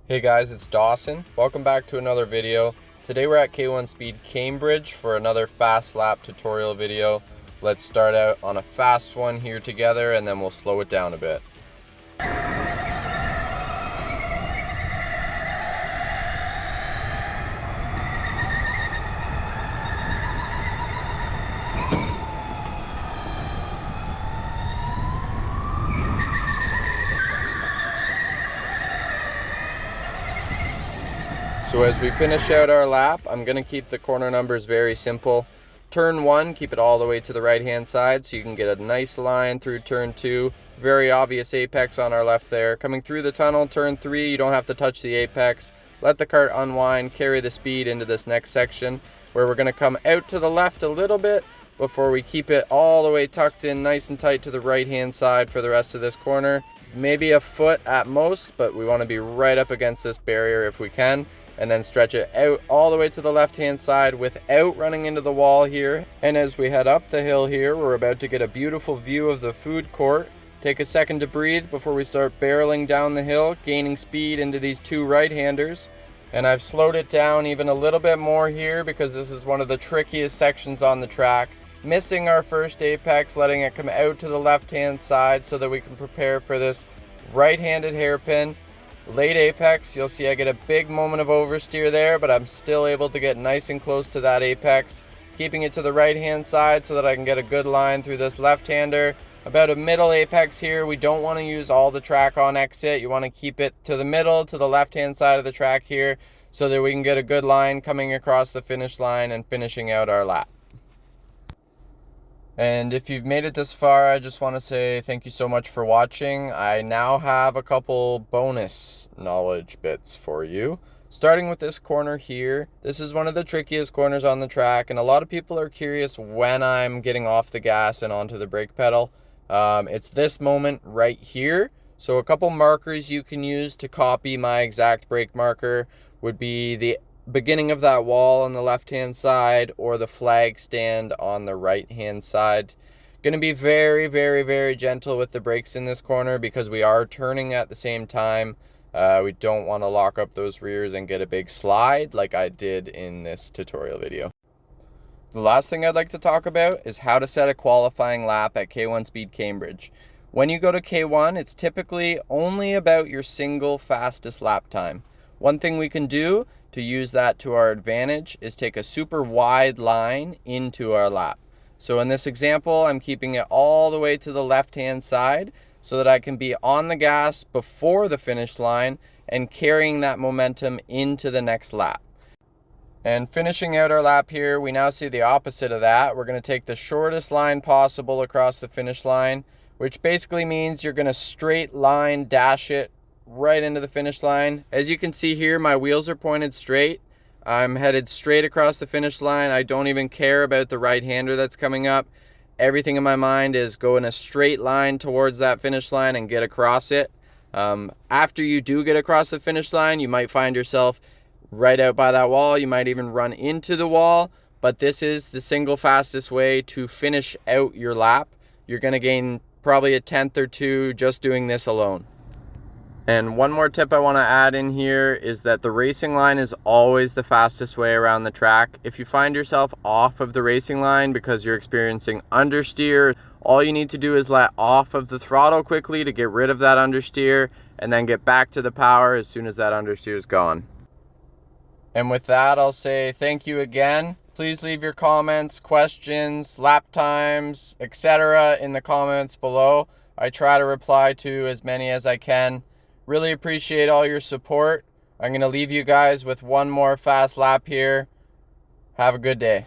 Hey guys, it's Dawson. Welcome back to another video. Today we're at K1 Speed Cambridge for another fast lap tutorial video. Let's start out on a fast one here together and then we'll slow it down a bit. So as we finish out our lap, I'm going to keep the corner numbers very simple. Turn 1, keep it all the way to the right hand side so you can get a nice line through turn 2. Very obvious apex on our left there. Coming through the tunnel, turn 3, you don't have to touch the apex. Let the cart unwind, carry the speed into this next section where we're going to come out to the left a little bit before we keep it all the way tucked in nice and tight to the right hand side for the rest of this corner. Maybe a foot at most, but we want to be right up against this barrier if we can. And then stretch it out all the way to the left hand side without running into the wall here. And as we head up the hill here, we're about to get a beautiful view of the food court. Take a second to breathe before we start barreling down the hill, gaining speed into these two right-handers. And I've slowed it down even a little bit more here because this is one of the trickiest sections on the track. Missing our first apex, letting it come out to the left-hand side so that we can prepare for this right-handed hairpin. Late apex, you'll see I get a big moment of oversteer there, but I'm still able to get nice and close to that apex, keeping it to the right hand side so that I can get a good line through this left-hander. About a middle apex here, we don't want to use all the track on exit. You want to keep it to the middle, to the left hand side of the track here, so that we can get a good line coming across the finish line and finishing out our lap. And if you've made it this far, I just want to say thank you so much for watching. I now have a couple bonus knowledge bits for you. Starting with this corner here, this is one of the trickiest corners on the track, and a lot of people are curious when I'm getting off the gas and onto the brake pedal. It's this moment right here. So a couple markers you can use to copy my exact brake marker would be the beginning of that wall on the left hand side or the flag stand on the right hand side. Going to be very, very, very gentle with the brakes in this corner because we are turning at the same time. We don't want to lock up those rears and get a big slide like I did in this tutorial video. The last thing I'd like to talk about is how to set a qualifying lap at K1 Speed Cambridge. When you go to K1, it's typically only about your single fastest lap time. One thing we can do to use that to our advantage is take a super wide line into our lap. So in this example, I'm keeping it all the way to the left hand side so that I can be on the gas before the finish line and carrying that momentum into the next lap. And finishing out our lap here, we now see the opposite of that. We're going to take the shortest line possible across the finish line, which basically means you're going to straight line dash it right into the finish line. As you can see here, my wheels are pointed straight. I'm headed straight across the finish line. I don't even care about the right-hander that's coming up. Everything in my mind is go in a straight line towards that finish line and get across it. After you do get across the finish line, you might find yourself right out by that wall. You might even run into the wall, but this is the single fastest way to finish out your lap. You're going to gain probably a tenth or two just doing this alone. And one more tip I want to add in here is that the racing line is always the fastest way around the track. If you find yourself off of the racing line because you're experiencing understeer, all you need to do is let off of the throttle quickly to get rid of that understeer and then get back to the power as soon as that understeer is gone. And with that, I'll say thank you again. Please leave your comments, questions, lap times, etc. in the comments below. I try to reply to as many as I can. Really appreciate all your support. I'm going to leave you guys with one more fast lap here. Have a good day.